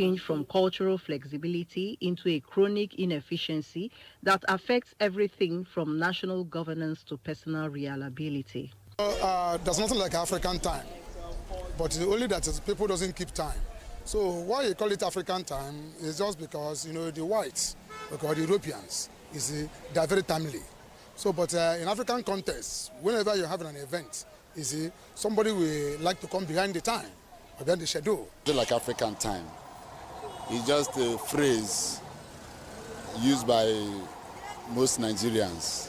changed from cultural flexibility into a chronic inefficiency that affects everything from national governance to personal reliability. There's nothing like African time, but it's only that people doesn't keep time. So why you call it African time is just because, the whites, because the Europeans, they're very timely. So, but in African context, whenever you're having an event, somebody will like to come behind the time, or behind the schedule. It's like African time. It's just a phrase used by most Nigerians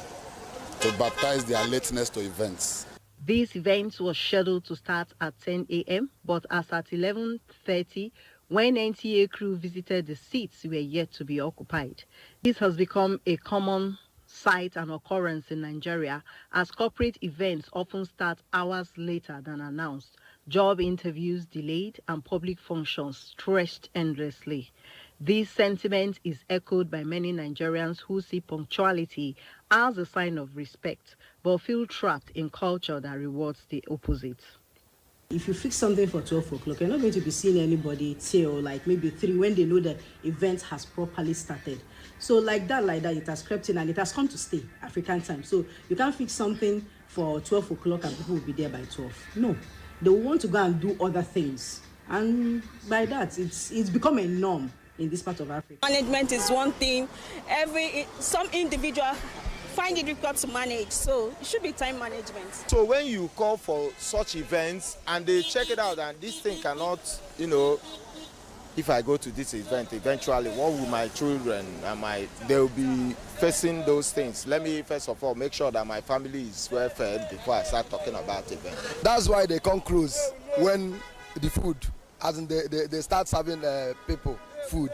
to baptize their lateness to events. This event was scheduled to start at 10 a.m., but as at 11:30, when NTA crew visited the seats, were yet to be occupied. This has become a common sight and occurrence in Nigeria, as corporate events often start hours later than announced, job interviews delayed, and public functions stretched endlessly. This sentiment is echoed by many Nigerians who see punctuality as a sign of respect, but feel trapped in culture that rewards the opposite. If you fix something for 12 o'clock, you're not going to be seeing anybody till maybe 3 when they know the event has properly started. So like that, it has crept in and it has come to stay, African time. So you can't fix something for 12 o'clock and people will be there by 12. No, they will want to go and do other things. And by that, it's become a norm in this part of Africa. Management is one thing. Some individual find it difficult to manage, so it should be time management. So when you call for such events and they check it out and this thing cannot, if I go to this event, eventually what will my children they'll be facing those things. Let me first of all make sure that my family is well fed before I start talking about event. That's why they come close when the food, as in they start serving people food.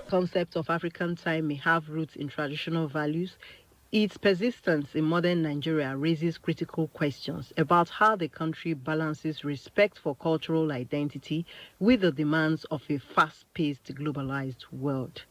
Concept of African time may have roots in traditional values. Its persistence in modern Nigeria raises critical questions about how the country balances respect for cultural identity with the demands of a fast-paced, globalized world.